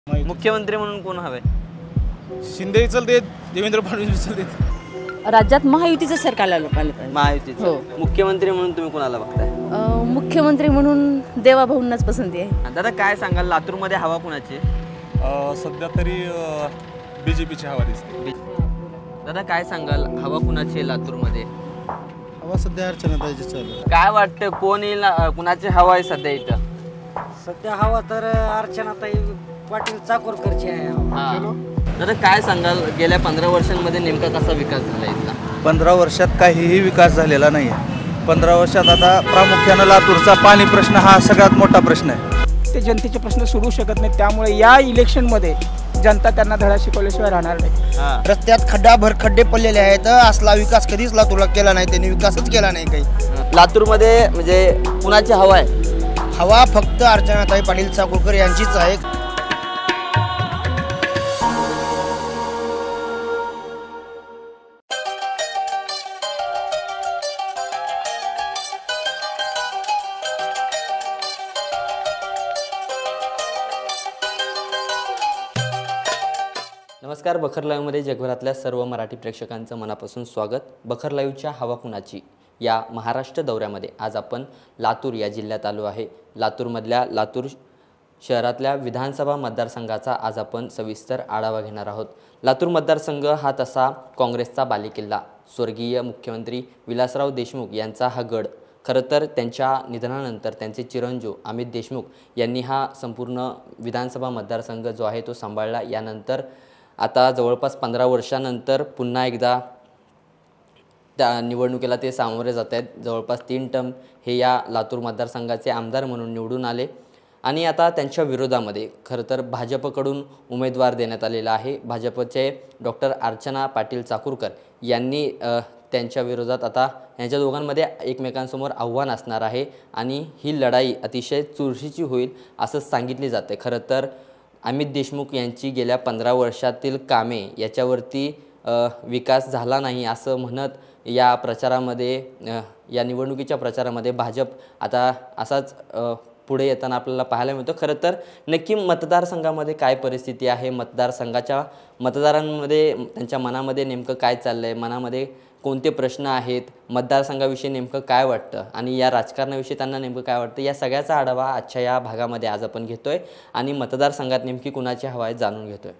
मुख्यमंत्री म्हणून कोण हवे? शिंदे चलते, देवेंद्र फडणवीस चलते. राज्यात महायुतीचं सरकार आलं पाहिजे. महायुतीचं. हो. मुख्यमंत्री म्हणून तुम्ही कोणाला बघताय? मुख्यमंत्री म्हणून देवाभाऊंनाच पसंती आहे. दादा काय सांगाल, लातूरमध्ये हवा कुणाची? सध्या तरी बीजेपीची हवा दिसते. दादा काय सांगाल, हवा कुणाची आहे लातूरमध्ये? हवा सध्या अर्चनाताईची चालू आहे. काय वाटतं, कोण येईल, कुणाची हवा आहे सध्या इथं? सध्या हवा तर अर्चनाताई पाटील चाकूरकरची आहे. हा. दादा काय सांगाल, गेल्या 15 वर्षांमध्ये नेमका कसा विकास झाला इथला? 15 वर्षात काहीही विकास झालेला नाही आहे. 15 वर्षात आता प्रामुख्यानं लातूरचा पाणी प्रश्न हा सगळ्यात मोठा प्रश्न आहे. ते जनतेचे प्रश्न सोडवू शकत नाही, त्यामुळे या इलेक्शनमध्ये जनता त्यांना धडा शिकवल्याशिवाय राहणार नाही. रस्त्यात खड्डाभर खड्डे पडलेले आहेत. असला विकास कधीच लातूरला केला नाही, त्यांनी विकासच केला नाही काही. लातूरमध्ये म्हणजे कुणाची हवा आहे? हवा फक्त अर्चनाताई पाटील चाकूरकर यांचीच आहे. नमस्कार, बखर लाईव्हमध्ये जगभरातल्या सर्व मराठी प्रेक्षकांचं मनापासून स्वागत. बखर लाईव्हच्या हवा कुणाची या महाराष्ट्र दौऱ्यामध्ये आज आपण लातूर या जिल्ह्यात आलो आहे. लातूरमधल्या लातूर शहरातल्या विधानसभा मतदारसंघाचा आज आपण सविस्तर आढावा घेणार आहोत. लातूर मतदारसंघ हा तसा काँग्रेसचा बालेकिल्ला. स्वर्गीय मुख्यमंत्री विलासराव देशमुख यांचा हा गड. खरं तर त्यांच्या निधनानंतर त्यांचे चिरंजीव अमित देशमुख यांनी हा संपूर्ण विधानसभा मतदारसंघ जो आहे तो सांभाळला. यानंतर आता जवळपास 15 वर्षानंतर पुन्हा एकदा त्या निवडणुकीला ते सामोरे जात आहेत. जवळपास 3 टर्म हे या लातूर मतदारसंघाचे आमदार म्हणून निवडून आले आणि आता त्यांच्या विरोधामध्ये खरं तर भाजपकडून उमेदवार देण्यात आलेला आहे. भाजपचे डॉक्टर अर्चना पाटील चाकूरकर यांनी त्यांच्या विरोधात आता यांच्या दोघांमध्ये एकमेकांसमोर आव्हान असणार आहे आणि ही लढाई अतिशय चुरशीची होईल असं सांगितले जाते. खरं तर अमित देशमुख यांची गेल्या 15 वर्षातील कामे याच्यावरती विकास झाला नाही असं म्हणत या प्रचारामध्ये या निवडणुकीच्या प्रचारामध्ये भाजप आता असाच पुढे येताना आपल्याला पाहायला मिळतं. खरं तर नक्की मतदारसंघामध्ये काय परिस्थिती आहे, मतदारसंघाच्या मतदारांमध्ये त्यांच्या मनामध्ये नेमकं काय चाललं आहे, मनामध्ये कोणते प्रश्न आहेत, मतदारसंघाविषयी नेमकं काय वाटतं आणि या राजकारणाविषयी त्यांना नेमकं काय वाटतं, या सगळ्याचा आढावा आजच्या या भागामध्ये आज आपण घेतोय आणि मतदारसंघात नेमकी कुणाची हवा आहे जाणून घेतोय.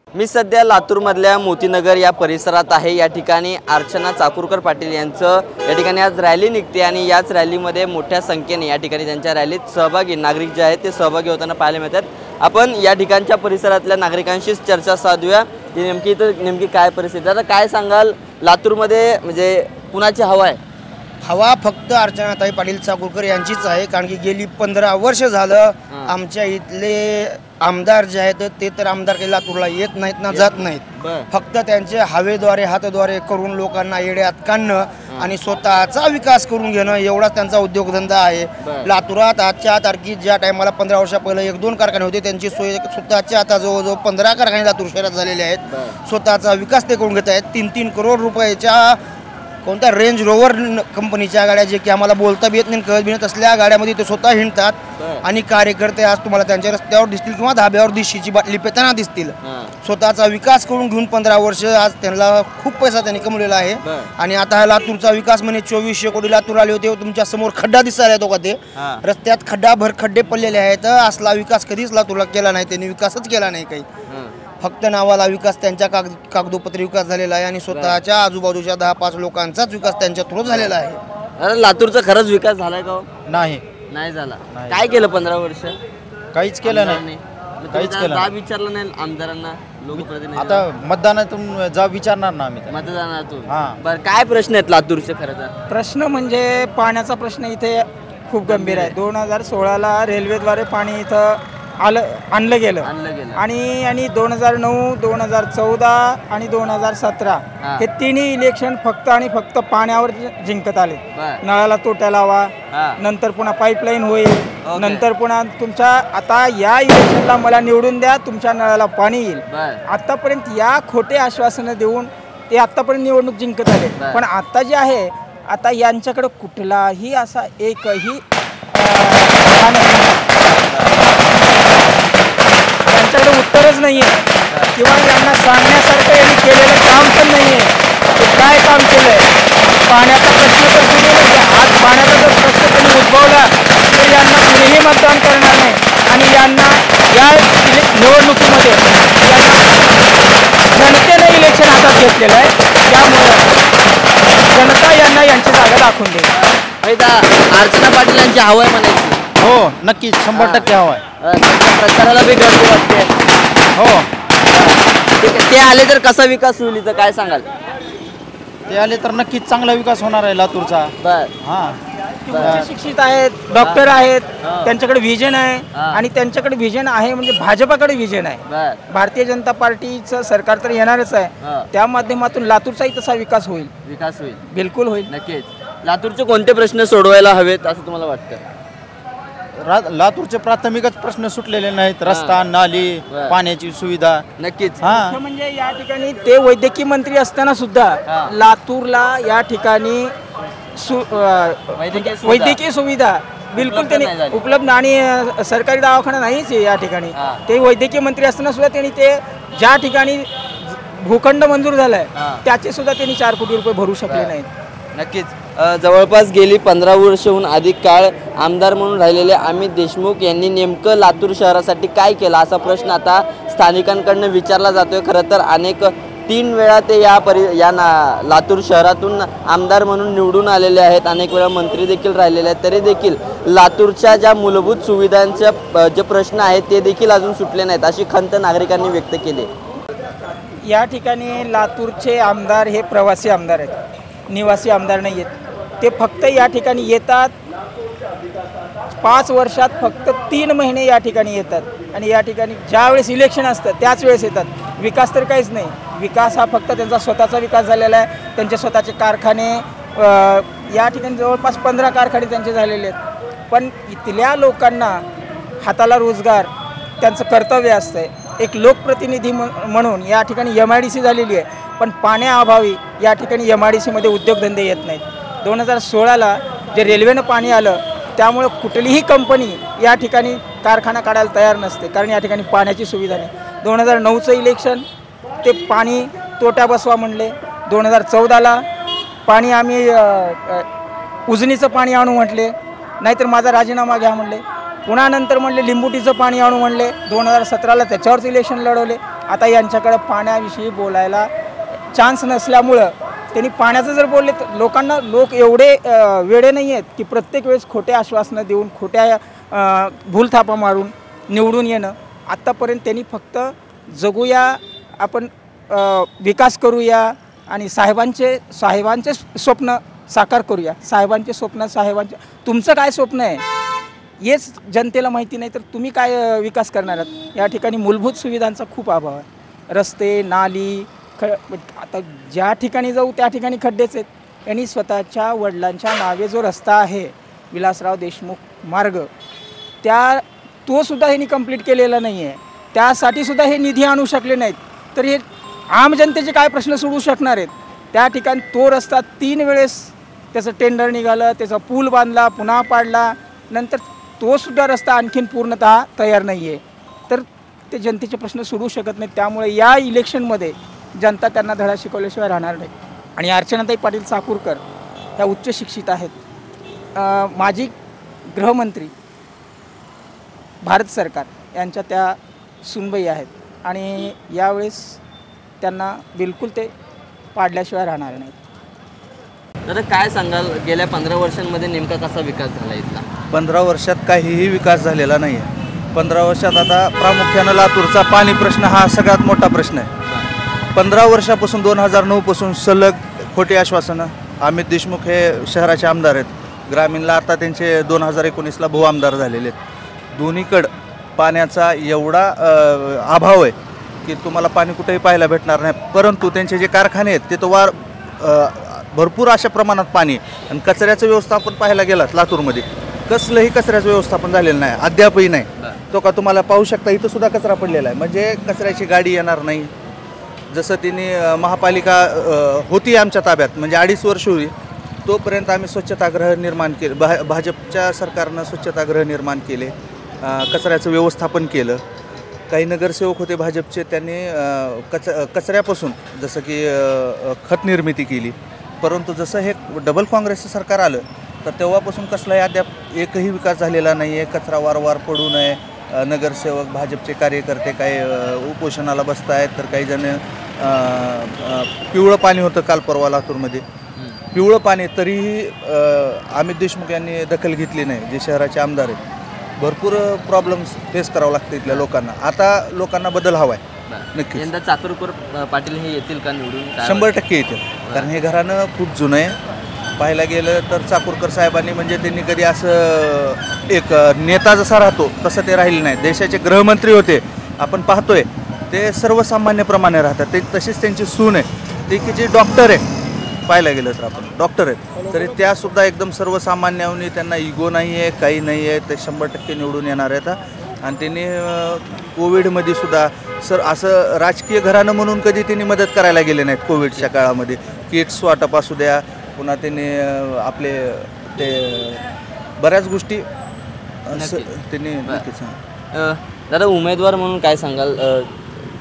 मी सध्या लातूरमधल्या मोतीनगर या परिसरात आहे. या ठिकाणी अर्चना चाकूरकर पाटील यांचं या ठिकाणी आज रॅली निघते आणि याच रॅलीमध्ये मोठ्या संख्येने या ठिकाणी त्यांच्या रॅलीत सहभागी नागरिक जे आहेत ते सहभागी होताना पाहायला मिळतात. आपण या ठिकाणच्या परिसरातल्या नागरिकांशीच चर्चा साधूया की नेमकी काय परिस्थिती. आता काय सांगाल, लातूरमध्ये म्हणजे कुणाची हवा आहे? हवा फक्त अर्चनाताई पाटील चाकूरकर यांचीच आहे, कारण की गेली 15 वर्ष झालं आमच्या इथले आमदार जे आहेत ते तर आमदार काही लातूरला येत नाहीत ना जात नाहीत. फक्त त्यांचे हवेद्वारे हातद्वारे करून लोकांना येड्यात काढणं आणि स्वतःचा विकास करून घेणं एवढाच त्यांचा उद्योगधंदा आहे. लातूरात आजच्या तारखेत ज्या टायमाला 15 वर्षा पहिलं 1-2 कारखाने होते, त्यांची सोय स्वतःच्या आता जवळजवळ 15 कारखाने लातूर शहरात झालेले आहेत. स्वतःचा विकास ते करून घेत आहेत. 3-3 करोड रुपयाच्या कोणत्या रेंज रोवर कंपनीच्या गाड्या, जे की आम्हाला बोलता बी येत नाही, कळत बी नाही, तसल्या गाड्यामध्ये ते स्वतः हिंडतात आणि कार्यकर्ते आज तुम्हाला त्यांच्या रस्त्यावर दिसतील किंवा धाब्यावर दिशीची बाटली पेताना दिसतील. स्वतःचा विकास करून घेऊन 15 वर्ष आज त्यांना खूप पैसा त्यांनी कमवलेला आहे. आणि आता हा लातूरचा विकास म्हणे 2400 कोटी लातूर आले होते, तुमच्या समोर खड्डा दिसायला येतो का? ते रस्त्यात खड्डाभर खड्डे पडलेले आहेत. असला विकास कधीच लातूरला केला नाही, त्यांनी विकासच केला नाही काही. फक्त नावाला विकास, त्यांच्या कागदोपत्री विकास झालेला आहे आणि स्वतःच्या आजूबाजूच्या 10-5 लोकांचाच विकास त्यांच्या थ्रू झालेला आहे. अरे लातूरचा खरंच विकास झालाय का? नाही झाला. काय केलं 15 वर्ष? काहीच केलं नाही. काहीच केलं नाही. विचारलं नाही आमदारांना, लोकप्रतिनिधी? आता मतदानातून जा विचारणार ना आम्ही मतदानातून. बरं, काय प्रश्न आहेत लातूरचे? खरं तर प्रश्न म्हणजे पाण्याचा प्रश्न इथे खूप गंभीर आहे. 2016ला रेल्वेद्वारे पाणी इथं आणलं गेलं आणि 2009, 2014 आणि 2017 हे तिन्ही इलेक्शन फक्त आणि फक्त पाण्यावर जिंकत आले. नळाला तोट्या लावा, नंतर पुन्हा पाईपलाईन होईल, नंतर पुन्हा तुमच्या आता या इलेक्शनला मला निवडून द्या, तुमच्या नळाला पाणी येईल. आतापर्यंत या खोटे आश्वासनं देऊन ते आतापर्यंत निवडणूक जिंकत आले. पण आता जे आहे, आता यांच्याकडे कुठलाही असा एकही यांच्याकडे उत्तरच नाही आहे किंवा यांना सांगण्यासारखं यांनी केलेलं काम पण नाही आहे. ते काय काम केलं आहे? पाण्याचा प्रश्न तर सुटेलच आहे. आज पाण्याचा जर प्रश्न त्यांनी उद्भवला तर यांना कुणीही मतदान करणार नाही आणि यांना या निवडणुकीमध्ये जनतेनं इलेक्शन हातात घेतलेलं आहे. त्यामुळं जनता यांना यांची जागा दाखवून देईल. अर्चना पाटील यांची हवा आहे म्हणायची. हो नक्कीच 100% हवा आहे. त्यांच्या प्रचाराला बी गर्दी वाटते. हो ठीक आहे, ते आले तर कसा विकास होईल इथं काय सांगाल? ते आले तर नक्कीच चांगला विकास होणार आहे लातूरचा. बर हां उच्च शिक्षित आहेत, डॉक्टर आहेत, त्यांच्याकडे व्हिजन आहे आणि त्यांच्याकडे व्हिजन आहे म्हणजे भाजपाकडे व्हिजन आहे. बर भारतीय जनता पार्टीचं सरकार तर येणारच आहे. त्या माध्यमातून लातूरचाही तसा विकास होईल. विकास होईल बिलकुल होईल. नक्कीच. लातूरचे कोणते प्रश्न सोडवायला हवेत असं तुम्हाला वाटतं? लातूरचे प्राथमिकच प्रश्न सुटलेले नाहीत. रस्ता, नाली, पाण्याची सुविधा. नक्कीच. हां म्हणजे या ठिकाणी ते वैद्यकीय मंत्री असताना सुद्धा लातूरला या ठिकाणी वैद्यकीय सुविधा बिलकुल त्यांनी उपलब्ध आणि सरकारी दवाखाना नाहीच आहे या ठिकाणी. ते वैद्यकीय मंत्री असताना सुद्धा त्यांनी ते ज्या ठिकाणी भूखंड मंजूर झालाय त्याचे सुद्धा त्यांनी 4 कोटी रुपये भरू शकले नाहीत. नक्कीच. जवळपास गेली 15 वर्षहून अधिक काळ आमदार म्हणून राहिलेले अमित देशमुख यांनी नेमकं लातूर शहरासाठी काय केलं असा प्रश्न आता स्थानिकांकडनं विचारला जातोय. खरं तर अनेक 3 वेळा ते लातूर शहरातून आमदार म्हणून निवडून आलेले आहेत. अनेक वेळा मंत्री देखील राहिलेले आहेत. तरी देखील लातूरच्या ज्या मूलभूत सुविधांच्या जे प्रश्न आहेत ते देखील अजून सुटले नाहीत अशी खंत नागरिकांनी व्यक्त केली. या ठिकाणी लातूरचे आमदार हे प्रवासी आमदार आहेत, निवासी आमदार नाही आहेत. ते फक्त या ठिकाणी येतात 5 वर्षात फक्त 3 महिने या ठिकाणी येतात आणि या ठिकाणी ज्या वेळेस इलेक्शन असतं त्याच वेळेस येतात. विकास तर काहीच नाही. विकास हा फक्त त्यांचा स्वतःचा विकास झालेला आहे. त्यांचे स्वतःचे कारखाने या ठिकाणी जवळपास 15 कारखाने त्यांचे झालेले आहेत. पण इथल्या लोकांना हाताला रोजगार त्यांचं कर्तव्य असतं आहे. एक लोकप्रतिनिधी म्हणून या ठिकाणी MIDC झालेली आहे. पण पाण्याअभावी या ठिकाणी MIDCमध्ये उद्योगधंदे येत नाहीत. 2016ला जे रेल्वेनं पाणी आलं त्यामुळं कुठलीही कंपनी या ठिकाणी कारखाना काढायला तयार नसते कारण या ठिकाणी पाण्याची सुविधा नाही. 2009चं इलेक्शन ते पाणी तोट्या बसवा म्हणले. 2014ला पाणी आम्ही उजनीचं पाणी आणू म्हटले, नाहीतर माझा राजीनामा घ्या म्हणले. पुन्हा नंतर म्हणले लिंबुटीचं पाणी आणू म्हणले. 2017ला त्याच्यावरच इलेक्शन लढवले. आता यांच्याकडे पाण्याविषयी बोलायला चान्स नसल्यामुळं त्यांनी पाण्याचं जर बोलले तर लोक एवढे वेडे नाही आहेत की प्रत्येक वेळेस खोटे आश्वासनं देऊन खोट्या भूलथापा मारून निवडून येणं. आत्तापर्यंत त्यांनी फक्त जगूया, आपण विकास करूया आणि साहेबांचे स्वप्न साकार करूया. साहेबांचे स्वप्न तुमचं काय स्वप्न आहे हेच जनतेला माहिती नाही तर तुम्ही काय विकास करणार आहात. या ठिकाणी मूलभूत सुविधांचा खूप अभाव आहे. रस्ते, नाली, आता ज्या ठिकाणी जाऊ त्या ठिकाणी खड्डेच आहेत. यांनी स्वतःच्या वडिलांच्या नावे जो रस्ता आहे विलासराव देशमुख मार्ग तो सुद्धा ह्यांनी कंप्लीट केलेला नाही आहे. त्यासाठी सुद्धा हे निधी आणू शकले नाहीत. तर हे आम जनतेचे काय प्रश्न सोडवू शकणार आहेत. त्या ठिकाणी तो रस्ता 3 वेळेस त्याचं टेंडर निघालं, त्याचा पूल बांधला, पुन्हा पाडला, नंतर तो सुद्धा रस्ता आणखीन पूर्णतः तयार नाही आहे. तर ते जनतेचे प्रश्न सोडवू शकत नाहीत. त्यामुळे या इलेक्शनमध्ये जनता त्यांना धडा शिकवल्याशिवाय राहणार नाही. आणि अर्चनाताई पाटील चाकूरकर ह्या उच्च शिक्षित आहेत, माजी गृहमंत्री भारत सरकार यांच्या त्या सुनबाई आहेत आणि यावेळेस त्यांना बिलकुल ते पाडल्याशिवाय राहणार नाहीत. तर काय सांगाल गेल्या 15 वर्षांमध्ये नेमका कसा विकास झाला इथला? 15 वर्षात काहीही विकास झालेला नाही आहे. 15 वर्षात आता प्रामुख्यानं लातूरचा पाणी प्रश्न हा सगळ्यात मोठा प्रश्न आहे. 15 वर्षापासून 2009पासून सलग खोटी आश्वासनं. अमित देशमुख हे शहराचे आमदार आहेत. ग्रामीणला आता त्यांचे 2019ला भू आमदार झालेले आहेत. दोन्हीकडं पाण्याचा एवढा अभाव आहे की तुम्हाला पाणी कुठेही पाहायला भेटणार नाही. परंतु त्यांचे जे कारखाने आहेत ते तर भरपूर अशा प्रमाणात पाणी आहे. आणि कचऱ्याचं व्यवस्थापन पाहायला गेलात लातूरमध्ये कसलंही कचऱ्याचं व्यवस्थापन झालेलं नाही, अद्यापही नाही. तो का तुम्हाला पाहू शकता इथं सुद्धा कचरा पडलेला आहे. म्हणजे कचऱ्याची गाडी येणार नाही. जसं तिने महापालिका होती आमच्या ताब्यात म्हणजे 2.5 वर्ष होती तोपर्यंत आम्ही स्वच्छतागृह निर्माण केले. भाजपच्या सरकारनं स्वच्छतागृह निर्माण केले, कचऱ्याचं व्यवस्थापन केलं. काही नगरसेवक होते भाजपचे, त्यांनी कचऱ्यापासून जसं की खत निर्मिती केली. परंतु जसं हे डबल काँग्रेसचं सरकार आलं तर तेव्हापासून कसलाही अद्याप एकही विकास झालेला नाही आहे. कचरा वारंवार पडू नये. नगरसेवक भाजपचे कार्यकर्ते काही उपोषणाला बसत आहेत, तर काही जण पिवळं पाणी होतं काल परवा लातूरमध्ये, पिवळं पाणी, तरीही अमित देशमुख यांनी दखल घेतली नाही, जे शहराचे आमदार आहेत. भरपूर प्रॉब्लेम्स फेस करावं लागतं इथल्या लोकांना. आता लोकांना बदल हवा आहे नक्कीच. यंदा चाकूरकर पाटील हे येतील का निवडून? 100% येतील, कारण हे घराणं खूप जुनं आहे. पाहायला गेलं तर चाकूरकर साहेबांनी म्हणजे त्यांनी कधी असं एक नेता जसा राहतो तसं ते राहिले नाही. देशाचे गृहमंत्री होते, आपण पाहतोय ते सर्वसामान्यप्रमाणे राहतात. ते तशीच त्यांची सून आहे, ते की जे डॉक्टर आहे, पाहायला गेलं तर आपण डॉक्टर आहेत, तरी त्यासुद्धा एकदम सर्वसामान्यांनी, त्यांना इगो नाही आहे, काही नाही आहे. ते 100% निवडून येणार आहेत. आणि त्यांनी कोविडमध्ये सुद्धा असं राजकीय घराणं म्हणून कधी त्यांनी मदत करायला गेले नाहीत. कोविडच्या काळामध्ये किट्स वाटप असू द्या, पुन्हा त्यांनी आपले ते बऱ्याच गोष्टी त्यांनी नक्कीच. दादा, उमेदवार म्हणून काय सांगाल?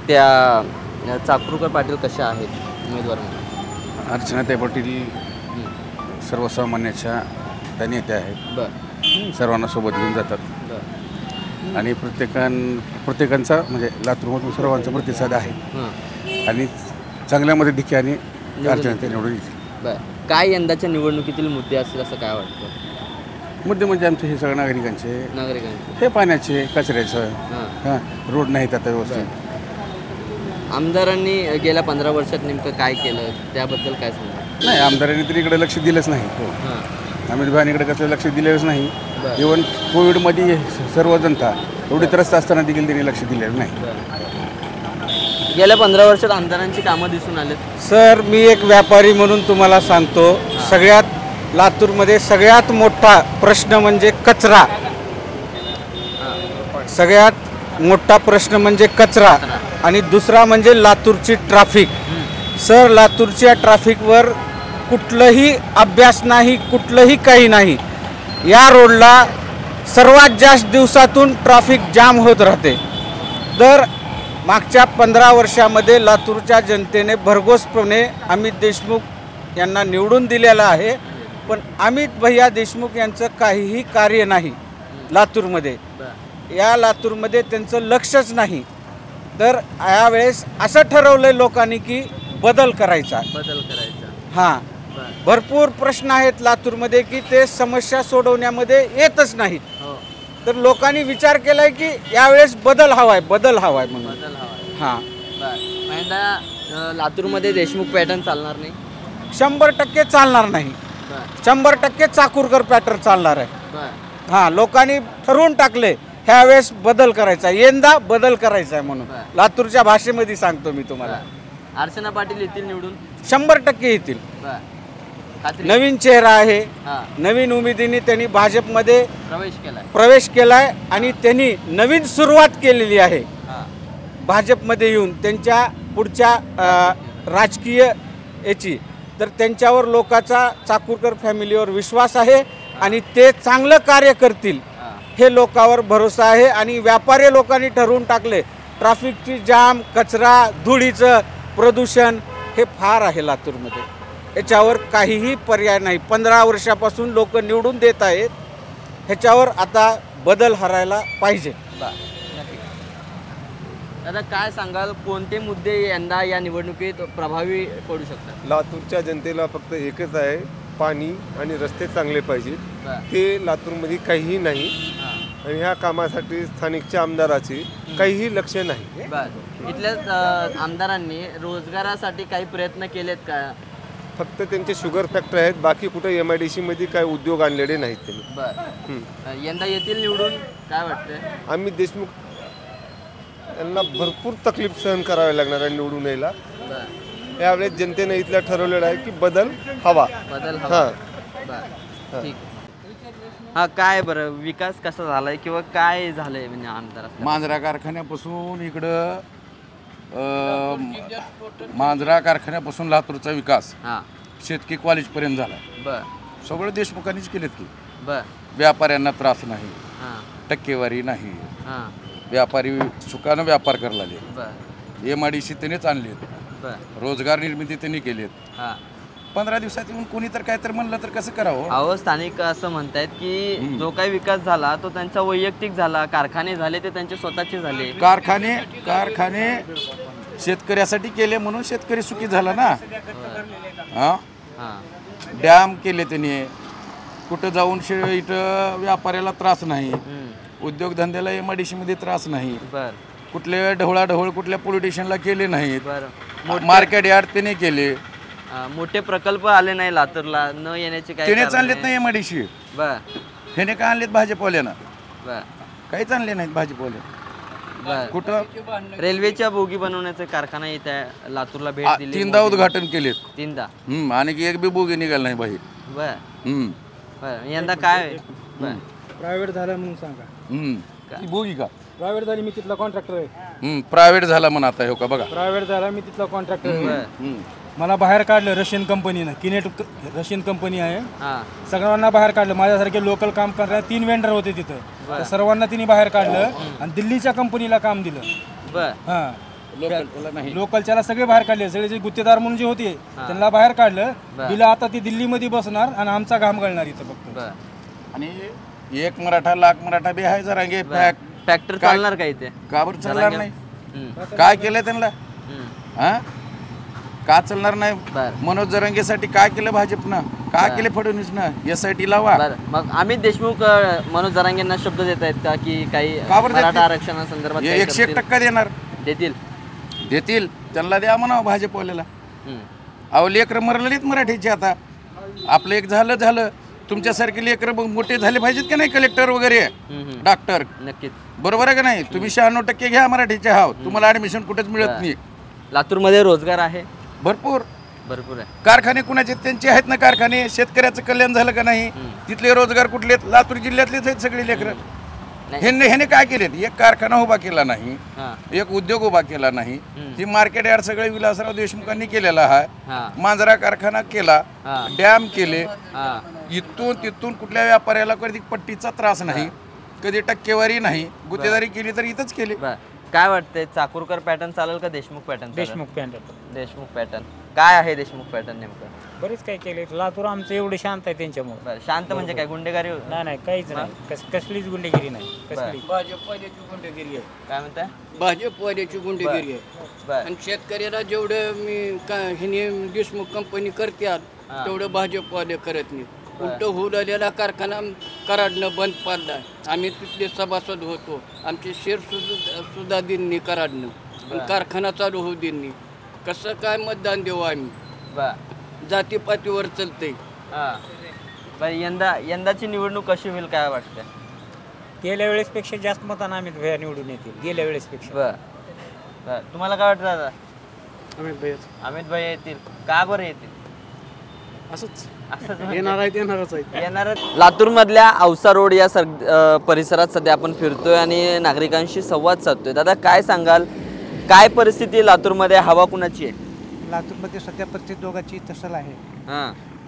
त्या चाकूरकर पाटील कशा आहेत उमेदवार म्हणून? अर्चनाताई पाटील सर्वसामान्याच्या त्या नेत्या आहेत. बरं. सर्वांना सोबत घेऊन जातात आणि प्रत्येकांचा म्हणजे लातूरमधून सर्वांचा प्रतिसाद आहे आणि चांगल्यामध्ये देखील आणि अर्चनाताई निवडून येतील. बरं. काय यंदाच्या निवडणुकीतील मुद्दे असतील असं काय वाटतं? मुद्दे म्हणजे आमचे हे सगळ्या नागरिकांचे हे पाण्याचे, कचऱ्याचं, हां, रोड नाहीत आता व्यवस्थित. आमदारांनी गेल्या 15 वर्षात नेमकं काय केलं त्याबद्दल काय सांगा? नाही, आमदारांनी तरी इकडे लक्ष दिलंच नाही. अमित भाईंकडे कसलं लक्ष दिलेलंच नाही. इव्हन कोविडमध्ये सर्व जनता एवढी त्रस्त असताना देखील त्यांनी लक्ष दिलेलं नाही. गेल्या 15 वर्षात आमदारांची कामं दिसून आले? सर, मी एक व्यापारी म्हणून तुम्हाला सांगतो, सगळ्यात लातूरमध्ये सगळ्यात मोठा प्रश्न म्हणजे कचरा. सगळ्यात मोठा प्रश्न म्हणजे कचरा आणि दुसरा म्हणजे लातूरची ट्रॅफिक. सर, लातूरच्या ट्रॅफिकवर कुठलंही अभ्यास नाही, कुठलंही काही नाही. या रोडला सर्वात जास्त दिवसातून ट्रॅफिक जाम होत राहते. तर मागच्या 15 वर्षामध्ये लातूरच्या जनतेने भरघोसपणे अमित देशमुख यांना निवडून दिलेलं आहे, पण अमित भैया देशमुख यांचं काहीही कार्य नाही लातूरमध्ये. या लातूरमध्ये त्यांचं लक्षच नाही. तर यावेळेस असं ठरवलंय लोकांनी की बदल करायचा. हां, भरपूर प्रश्न आहेत लातूरमध्ये की ते समस्या सोडवण्यामध्ये येतच नाहीत. तर लोकांनी विचार केलाय की यावेळेस बदल हवाय म्हणून. हां, लातूरमध्ये देशमुख पॅटर्न चालणार नाही? 100% चालणार नाही. 100% चाकूरकर पॅटर्न चालणार आहे. हां, लोकांनी ठरवून टाकले ह्यावेळेस बदल करायचा, यंदा बदल करायचा आहे म्हणून. लातूरच्या भाषेमध्ये सांगतो मी तुम्हाला. अर्चना पाटील येतील निवडून? 100% येतील. नवीन चेहरा आहे, नवीन उमेदीने त्यांनी भाजपमध्ये प्रवेश केलाय आणि त्यांनी नवीन सुरुवात केलेली आहे भाजपमध्ये येऊन त्यांच्या पुढच्या राजकीय याची. तर त्यांच्यावर लोकांचा, चाकूरकर फॅमिलीवर विश्वास आहे आणि ते चांगलं कार्य करतील हे लोकांवर भरोसा आहे. आणि व्यापारी लोकांनी ठरवून टाकले, ट्रॅफिकची जाम, कचरा, धुळीचं प्रदूषण हे फार आहे लातूरमध्ये. याच्यावर काहीही पर्याय नाही. 15 वर्षापासून लोक निवडून देत आहेत, ह्याच्यावर आता बदल हरायला पाहिजे. दादा, काय सांगाल, कोणते मुद्दे यंदा या निवडणुकीत प्रभावी पडू शकतात? लातूरच्या जनतेला फक्त एकच आहे, पाणी आणि रस्ते चांगले पाहिजेत. ते लातूरमध्ये काहीही नाही आणि ह्या कामासाठी स्थानिकच्या आमदाराचे काहीही लक्ष नाही. इथल्या आमदारांनी रोजगारासाठी काही प्रयत्न केलेत का? फक्त त्यांचे शुगर फॅक्टरी आहेत, बाकी कुठे MIDC मध्ये काही उद्योग आणलेले नाहीत त्यांनी. यंदा येतील निवडून काय वाटतंय? अमित देशमुख यांना भरपूर तकलीफ सहन करावी लागणार आहे निवडून यायला. यावेळेस जनतेने इथल्या ठरवलेलं आहे की बदल हवा. ठीक. हा, काय बरं, विकास कसा झालाय किंवा काय झालंय म्हणजे आमदार? मांजरा कारखान्यापासून इकडं मांजरा कारखान्यापासून लातूरचा विकास शेतकी कॉलेजपर्यंत झाला. सगळं देशमुखांनीच केलेत की. व्यापाऱ्यांना त्रास नाही, टक्केवारी नाही, व्यापारी सुखानं व्यापार करायला लागले. बर MIDC त्यांनीच आणले, बर रोजगार निर्मिती त्यांनी केलीत. हां 15 दिवसात येऊन कोणी तर काय तर म्हणलं तर कसं करावं. अहो स्थानिक असं म्हणतायत की जो काही विकास झाला तो त्यांचा वैयक्तिक झाला, कारखाने झाले ते त्यांचे स्वतःचे झाले. कारखाने शेतकऱ्यासाठी केले म्हणून शेतकरी सुखी झाला ना. हां हां डॅम केले त्यांनी, कुठं जाऊन इथं व्यापाऱ्याला त्रास नाही, उद्योगधंद्याला MIDC मध्ये त्रास नाही, बर कुठले ढवळाढवळ कुठल्या पोलिटिशियनला केले नाहीत. बर मार्केट यार्ड त्याने केले, मोठे प्रकल्प आले नाही लातूरला, न येण्याचे काय त्याने कारण आणलेत आहे? नाही MIDC. बर ह्याने काय आणलेत भाजपवाल्यानं? बर काहीच आणले नाहीत भाजपवाले. बर कुठं रेल्वेच्या बोगी बनवण्याचा कारखाना इथे लातूरला भेट दिली, 3दा उद्घाटन केलेत. 3दा. आणि एक बी बोगी निघाल नाही बाहेर. बर बर यंदा काय बर प्रायव्हेट झालं म्हणून सांगा. ती बोगी का प्रायव्हेट झाली, मी तिथला कॉन्ट्रॅक्टर आहे. प्रायव्हेट झाला म्हणा आता हो का बघा. प्रायव्हेट झाला, मी तिथला कॉन्ट्रॅक्टर आहे. बर मला बाहेर काढलं रशियन कंपनीनं, किनेट रशियन कंपनी आहे. हां सगळ्यांना बाहेर काढलं. माझ्यासारखे लोकल काम करणारे 3 वेंडर होते तिथं, त्या सर्वांना तिने बाहेर काढलं आणि दिल्लीच्या कंपनीला काम दिलं. बर हां लोकलच्याला सगळे बाहेर काढले. सगळे जे गुत्तेदार म्हणून जे होते त्यांना बाहेर काढलं. दिलं आता ती दिल्लीमध्ये बसणार आणि आमचा घाम गळणार इथं फक्त. बर आणि एक मराठा लाख मराठा बी आहे जरा गे ट्रॅक्टर चालणार का इथे? का बरं चालणार नाही? काय केलं त्यांना? हा का चालणार नाही? मनोज जरांगेसाठी काय केलं भाजपनं? काय केलं फडणवीसनं? SIT लावा. मग अमित देशमुख मनोज जरांगेंना शब्द देत आहेत का की काही का बरं मराठा आरक्षणासंदर्भात काही 101% देणार. देतील त्यांना द्या म्हणावं भाजपवाल्याला. अहो लेकरं मरलेलीत मराठीचे आता. आपलं एक झालं तुमच्यासारखे लेकरं मोठे झाले पाहिजेत का नाही, कलेक्टर वगैरे डॉक्टर. नक्कीच बरोबर आहे का नाही? तुम्ही 96% घ्या मराठीचे हाव, तुम्हाला ऍडमिशन कुठेच मिळत नाही. लातूरमध्ये रोजगार आहे भरपूर आहे. कारखाने कुणाचे? त्यांचे आहेत ना कारखाने. शेतकऱ्याचं कल्याण झालं का नाही? तिथले रोजगार कुठले? लातूर जिल्ह्यातलेच आहेत सगळे लेकरं. ह्याने काय केलेत? एक कारखाना उभा केला नाही, एक उद्योग उभा केला नाही. ती मार्केट यार्ड सगळे विलासराव देशमुखांनी केलेला आहे. मांजरा कारखाना केला, डॅम केले. इथून तिथून कुठल्या व्यापाऱ्याला कधी पट्टीचा त्रास नाही, कधी टक्केवारी नाही. गुत्तेदारी केली तर इथंच केली. काय वाटतंय, चाकूरकर पॅटर्न चालेल का देशमुख पॅटर्न? देशमुख पॅटर्न काय आहे? देशमुख पॅटर्न नेमकं बरेच काही केले. लातूर आमचं एवढं शांत आहे त्यांच्यामुळे. शांत म्हणजे काय? गुंडेगारी? नाही काहीच नाही, कसलीच गुंडेगिरी नाही. भाजपवाल्याची गुंडेगिरी आहे. काय म्हणताय? भाजपवाल्याची गुंडेगिरी आहे. आणि शेतकऱ्याला जेवढं हिने देशमुख कंपनी करते तेवढं भाजपवाले करत नाही. उलट होऊ आलेला कारखाना कराडनं बंद पाडला. आम्ही तिथले सभासद होतो. आमचे शेअर सुद्धा दिननी कराडनं, कारखाना चालू होऊ दिननी. कसं काय मतदान देऊ आम्ही? जातीपातीवर चालतंय. यंदाची निवडणूक कशी होईल काय वाटतं? गेल्या वेळेसपेक्षा जास्त मतांना अमित भैया निवडून येतील. गेल्या वेळेसपेक्षा. तुम्हाला काय वाटतं दादा? अमित भैया येतील. का बरं येतील? लातूर मधल्या औसा रोड या परिसरात सध्या आपण फिरतोय आणि नागरिकांशी संवाद साधतोय. दादा काय सांगाल, काय परिस्थिती लातूरमध्ये, हवा कुणाची आहे? लातूरमध्ये सध्या परिस्थिती दोघांची तसल आहे.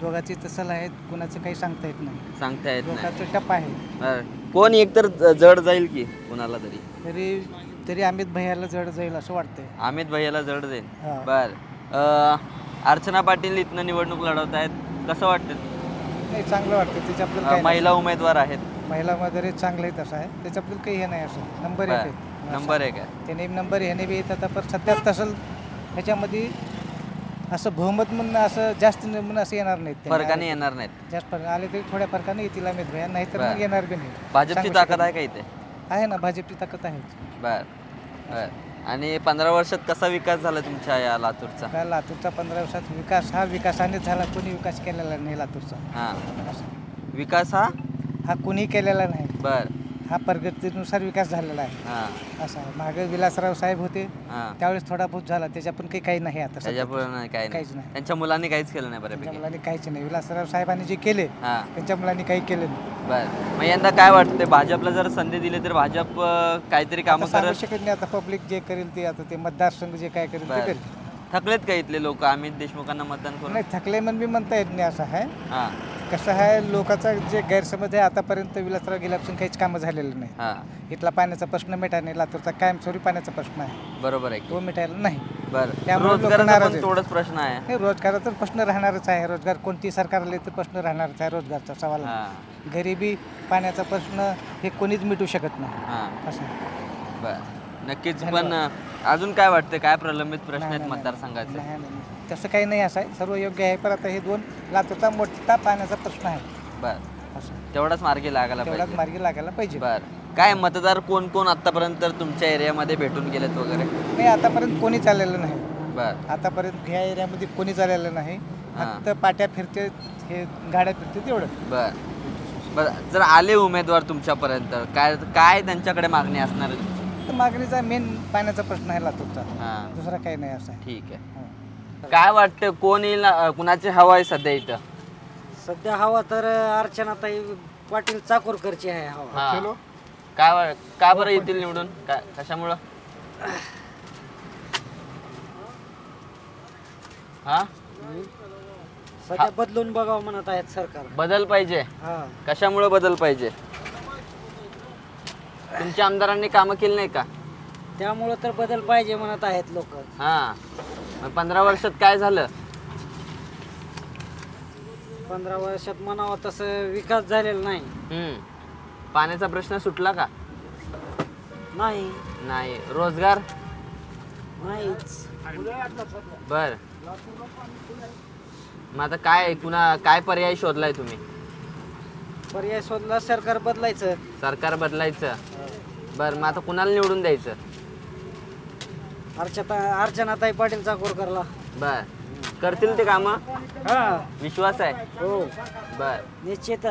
दोघांची तसल आहे, कुणाचं काही सांगता येत नाही. सांगता येत नाही. दोघांचं टप आहे. कोण एकतर जड जाईल की कुणाला तरी अमित भैयाला जड जाईल असं वाटतंय. अमित भैयाला जड जाईल. बर अर्चना पाटील इथनं निवडणूक लढवत आहेत, कसं वाटतं? नाही चांगलं वाटतं. त्याच्याबद्दल महिला उमेदवार आहेत. महिला वगैरे चांगलं आहे तसं आहे. त्याच्याबद्दल काही हे नाही. असं नंबर 1 आहे. त्याने नंबर ह्याने बी येत आता. पण सध्या तसं ह्याच्यामध्ये असं बहुमत म्हणून असं जास्त म्हणून असं येणार नाहीत. फरकाने येणार नाहीत. जास्त फरक आले तरी थोड्या फरकाने येतील अमित भैया, नाही तर मग येणार बी नाही. भाजपची ताकद आहे का इथे? आहे ना, भाजपची ताकद आहे. बर आणि 15 वर्षात कसा विकास झाला तुमच्या या लातूरचा? काय लातूरचा 15 वर्षात विकास हा विकासानेच झाला. कोणी विकास केलेला नाही लातूरचा. विकास हा कोणी केलेला नाही. बर हा प्रगतीनुसार विकास झालेला आहे. असा मागे विलासराव साहेब होते त्यावेळेस थोडा बहुत झाला, त्याच्या पण काही नाही. आता काहीच नाही. त्यांच्या मुलांनी काहीच केलं नाही. बऱ्यापैकी मुलांनी काहीच नाही. विलासराव साहेबांनी जे केले त्यांच्या मुलांनी काही केलं नाही. बर मग यंदा काय वाटतं, भाजपला जर संधी दिली तर भाजप काहीतरी कामं करू शकत नाही. आता पब्लिक जे करेल ते, आता ते मतदारसंघ जे काय करेल ते करेल. थकलेत का इथले लोक अमित देशमुखांना मतदान करून? नाही थकले म्हणून बी म्हणता येत नाही. असं आहे कसं आहे लोकांचा जे गैरसमज आहे आतापर्यंत विलासराव गेल्यापासून काहीच कामं झालेलं नाही. इथला पाण्याचा प्रश्न मिटायला नाही. लातूरचा कायमस्वरूपी पाण्याचा प्रश्न आहे, बरोबर आहे, तो मिटायला नाही. त्यामुळे रोजगाराचा पण थोडाच प्रश्न आहे. नाही, रोजगाराचा प्रश्न राहणारच आहे. रोजगार कोणती सरकार आले तर प्रश्न राहणारच आहे रोजगारचा सवाल. गरिबी पाण्याचा प्रश्न हे कोणीच मिटू शकत नाही असं. नक्कीच. पण अजून काय वाटतं, काय प्रलंबित प्रश्न आहेत मतदारसंघाचे? नाही, तसं काही नाही असं आहे, सर्व योग्य आहे. पण आता हे 2 लातूरचा मोठा पाण्याचा प्रश्न आहे. तेवढाच मार्गी लागायला पाहिजे. काय मतदार कोण कोण आतापर्यंत तुमच्या एरियामध्ये भेटून गेलेत वगैरे? नाही, आतापर्यंत कोणीच आलेलं नाही. आतापर्यंत ह्या एरियामध्ये कोणीच आलेलं नाही. फक्त पाट्या फिरते, हे गाड्या फिरते तेवढं. बरं, जर आले उमेदवार तुमच्यापर्यंत काय काय त्यांच्याकडे मागणी असणार आहे? मागणीचा मेन पाण्याचा प्रश्न आहे लातूरचा, दुसरा काही नाही असं. ठीक आहे. काय वाटतं कोण येईल, कुणाची हवा आहे सध्या इथं? सध्या हवा तर अर्चनाताई पाटील चाकूरकरची आहे हवा. काय बरं येतील निवडून, काय कशामुळं? सध्या बदलून बघावं म्हणत आहेत सरकार. बदल पाहिजे. कशामुळे बदल पाहिजे? तुमच्या आमदारांनी कामं केली नाही का? त्यामुळे तर बदल पाहिजे म्हणत आहेत लोक. 15 वर्षात काय झालं? 15 वर्षात म्हणावं तसं विकास झालेला नाही. पाण्याचा प्रश्न सुटला का? नाही. रोजगार नाहीच. बर, मग आता काय पर्याय शोधलाय तुम्ही? पर्याय शोधला, सरकार बदलायचं. बर, मग आता कुणाला निवडून द्यायचं? अर्चनाताई पाटील चाकूरकरला. बर, करतील ते कामं? विश्वास आहे? हो. बर, निश्चित.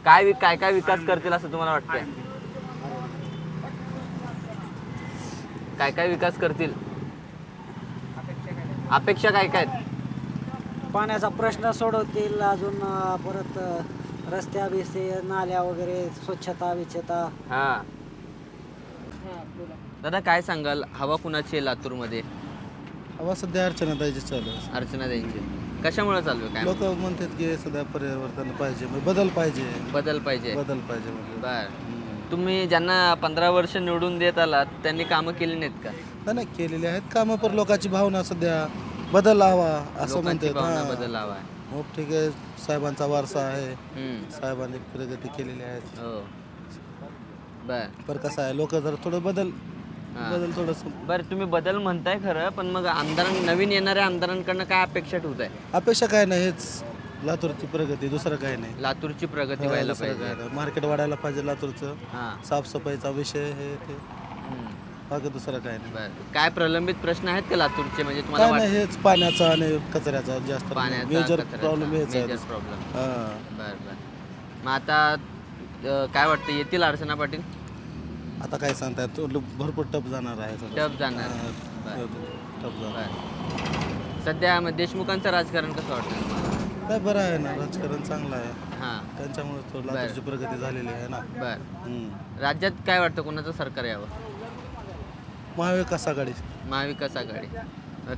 काय काय विकास करतील असं तुम्हाला वाटतंय? काय विकास करतील? अपेक्षा काय काय? पाण्याचा प्रश्न सोडवतील, अजून परत रस्त्या बिस्ते, नाल्या वगैरे, स्वच्छता विच्छता. दादा काय सांगाल, हवा कुणाची आहे लातूरमध्ये? हवा सध्या अर्चनाताईची चालू आहे. अर्चनाताईंची. कशामुळे चालू आहे? काय लोक म्हणतात की सध्या परिवर्तन पाहिजे, बदल पाहिजे. बर, तुम्ही ज्यांना 15 वर्ष निवडून देत आलात त्यांनी कामं केली नाहीत का? नाही, केलेली आहेत कामं, पण लोकांची भावना सध्या बदल हवा असं म्हणतात. बदल हवा. ठीक आहे, साहेबांचा वारसा आहे, साहेबांनी प्रगती केलेली आहे. पण कसं आहे, लोक जर थोडं बदल थोडस. बरं, तुम्ही बदल म्हणताय खरं, पण मग नवीन येणाऱ्या आमदारांकडनं काय अपेक्षा ठेवत आहे? अपेक्षा काय नाही, हेच लातूरची प्रगती, दुसरं काय नाही. लातूरची प्रगती व्हायला पाहिजे, मार्केट वाढायला पाहिजे लातूरचं, साफसफाईचा विषय हे ते, बाकी दुसरं काय नाही. काय प्रलंबित प्रश्न आहेत का लातूरचे? म्हणजे तुम्हाला हेच पाण्याचा आणि कचऱ्याचा जास्त मेजर प्रॉब्लेम हेच आहे. मग आता काय वाटतं, येतील अर्चना पाटील? आता काय सांगताय, तो भरपूर टप जाणार आहे. सध्या देशमुखांचं राजकारण कसं वाटतं? काय बरं आहे ना, राजकारण चांगलं आहे. त्यांच्यामुळे लातूरची प्रगती झालेली आहे ना. राज्यात काय वाटतं, कोणाचं सरकार यावं? महाविकास आघाडी.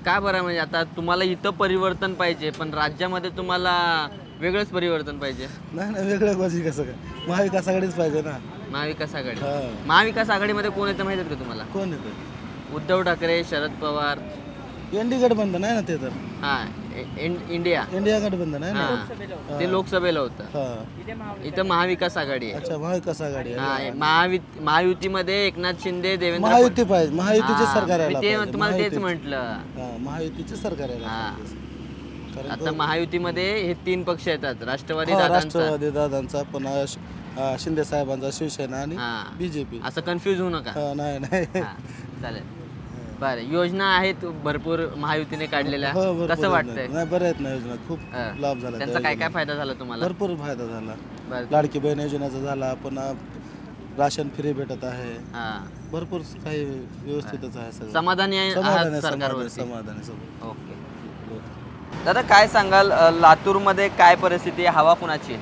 काय बरं, म्हणजे आता तुम्हाला इथं परिवर्तन पाहिजे, पण राज्यामध्ये तुम्हाला वेगळंच परिवर्तन पाहिजे? नाही, वेगळं पाहिजे. कसं काय, महाविकास आघाडीच पाहिजे ना. महाविकास आघाडीमध्ये कोण येतं माहिती आहे का तुम्हाला? कोण येतं? उद्धव ठाकरे, शरद पवार. एनडी गठबंधन आहे ना ते तर. इंडिया गठबंधन आहे ना, ते लोकसभेला होतं. इथं महाविकास आघाडी आहे. महाविकास आघाडी. महायुतीमध्ये एकनाथ शिंदे, देवेंद्र. महायुती पाहिजे, महायुतीचे सरकार आहे. तुम्हाला तेच म्हटलं, महायुतीचे सरकार आहे. आता महायुतीमध्ये हे 3 पक्ष येतात, राष्ट्रवादी दादांचा, पुन्हा शिंदे साहेबांचा, शिवसेना आणि बीजेपी. असं कन्फ्युज होऊ नका. नाही. चालेल. बरं, योजना आहेत भरपूर महायुतीने काढलेल्या, कसं वाटतंय? नाही, बरं आहेत ना योजना, खूप लाभ झाला. त्यांचा काय काय फायदा झाला तुम्हाला? भरपूर फायदा झाला. लाडकी बहीण योजनेचा झाला, पुन्हा राशन फ्री भेटत आहे, भरपूर काही व्यवस्थितच आहे. सगळं समाधानी आहे सरकारवर? समाधानी. ओके. दादा काय सांगाल, लातूरमध्ये काय परिस्थिती आहे, हवा कुणाची?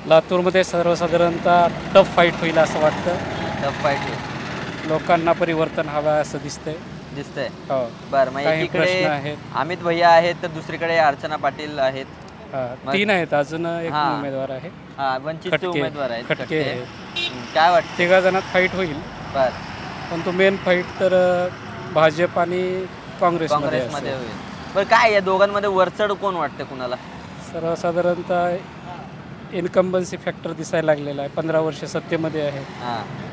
लातूरमध्ये सर्वसाधारणतः टफ फाईट होईल असं वाटतं. टफ फाईट होईल, लोकांना परिवर्तन हवं असं दिसतंय. दिसतंय हो. बरं मग काही प्रश्न एकीकडे आहेत. अमित भैया आहेत तर दुसरीकडे अर्चना पाटील आहेत. मग- 3 आहेत, अजून एक हां. उमेदवार आहे. हा वंचितचे खटके. उमेदवार आहेत खटके आहेत. काय वाटतं? 3 जणात फाईट होईल. बर पण तो मेन फाईट तर भाजप आणि काँग्रेसमध्ये काँग्रेसमध्ये असेल. होईल. बरं काय या दोघांमध्ये वरचढ कोण वाटतं कुणाला? सर्वसाधारणतः इन्कम्बन्सी फॅक्टर दिसायला लागलेला आहे. 15 वर्ष सत्तेमध्ये आहे,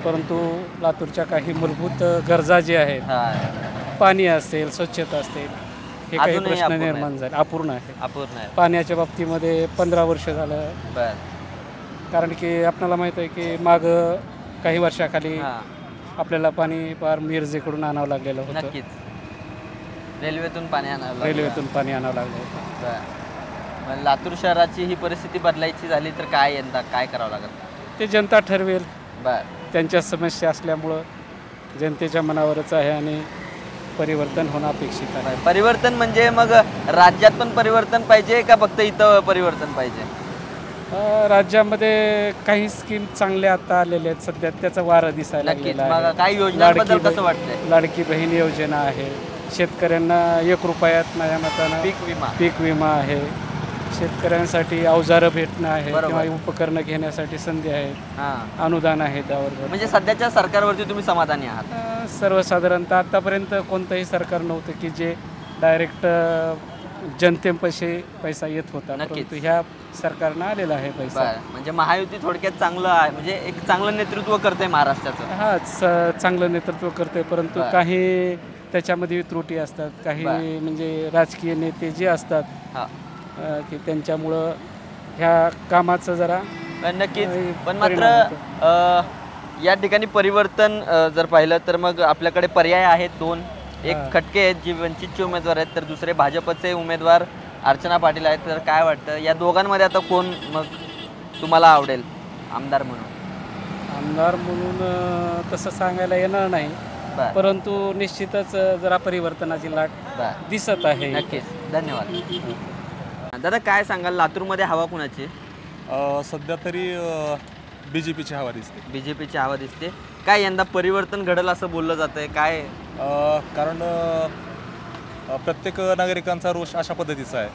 परंतु लातूरच्या काही मूलभूत गरजा जे आहेत, पाणी असेल, स्वच्छता असेल, हे काही अजूनही प्रश्न अपूर्ण निर्माण आहे. झाले. अपूर्ण आहे. अपूर्ण आहे. पाण्याच्या बाबतीमध्ये 15 वर्ष झालं. कारण की आपल्याला माहित आहे की माग काही वर्षाखाली आपल्याला पाणी फार मिरजेकडून आणावं लागलेलं होतं. नक्कीच रेल्वेतून पाणी आणावं लागलं. रेल्वेतून पाणी आणावं लागलं होतं. मग लातूर शहराची ही परिस्थिती बदलायची झाली तर काय यंदा काय करावं लागेल? ते जनता ठरवेल. बर त्यांच्या समस्या असल्यामुळं जनतेच्या मनावरच आहे आणि परिवर्तन होणं अपेक्षित आहे. परिवर्तन म्हणजे मग राज्यात पण परिवर्तन पाहिजे का फक्त इथं परिवर्तन पाहिजे? राज्यामध्ये काही स्कीम चांगल्या आता आलेल्या आहेत सध्या, त्याचा वारा दिसायला लागलेला आहे. काही योजनांबद्दल कसं वाटतंय? लाडकी बहीण योजना आहे, शेतकऱ्यांना 1 रुपयात माझ्या मतानं पीक विमा आहे, शेतकऱ्यांसाठी अवजारं भेटणं आहे किंवा उपकरणं घेण्यासाठी संधी आहेत, अनुदान आहे त्यावर. म्हणजे सध्याच्या सरकारवरती तुम्ही समाधानी आहात? सर्वसाधारणतः आतापर्यंत कोणतंही सरकार नव्हतं की जे डायरेक्ट जनतेपाशी पैसा येत होता, परंतु ह्या सरकारनं आलेला आहे पैसा. म्हणजे महायुती थोडक्यात चांगलं आहे, म्हणजे एक चांगलं नेतृत्व करते महाराष्ट्राचं. हा चांगलं नेतृत्व करते, परंतु काही त्याच्यामध्ये त्रुटी असतात. काही म्हणजे राजकीय नेते जे असतात की त्यांच्यामुळं ह्या कामाचं जरा नक्कीच. पण मात्र या ठिकाणी परिवर्तन जर पाहिलं तर मग आपल्याकडे पर्याय आहेत 2. एक खटके आहेत जी वंचितचे उमेदवार आहेत, तर दुसरे भाजपचे उमेदवार अर्चना पाटील आहेत. तर काय वाटतं या दोघांमध्ये आता कोण मग तुम्हाला आवडेल आमदार म्हणून? आमदार म्हणून तसं सांगायला येणार नाही, परंतु निश्चितच जरा परिवर्तनाची लाट दिसत आहे. नक्कीच. धन्यवाद. दादा काय सांगाल लातूरमध्ये हवा कुणाची? सध्या तरी BJPची हवा दिसते. BJPची हवा दिसते. काय यंदा परिवर्तन घडेल असं बोललं जातंय काय? कारण प्रत्येक नागरिकांचा रोष अशा पद्धतीचा आहे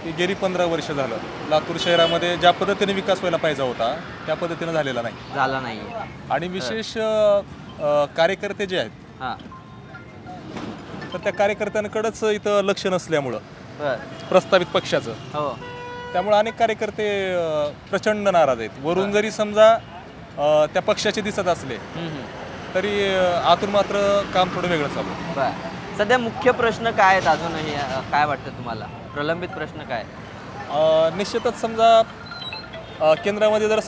की गेली 15 वर्ष झालं लातूर शहरामध्ये ज्या पद्धतीने विकास व्हायला पाहिजे होता त्या पद्धतीने झाला नाही. आणि विशेष कार्यकर्ते जे आहेत तर त्या कार्यकर्त्यांकडेच इथं लक्ष नसल्यामुळं प्रस्तावित पक्षाचं, त्यामुळे अनेक कार्यकर्ते प्रचंड नाराज आहेत. वरून जरी समजा त्या पक्षाचे दिसत असले तरी आतून मात्र काम थोडं वेगळं चालू. सध्या मुख्य प्रश्न काय आहेत अजूनही काय वाटतं तुम्हाला? प्रलंबित प्रश्न काय? निश्चितच समजा केंद्रामध्ये जर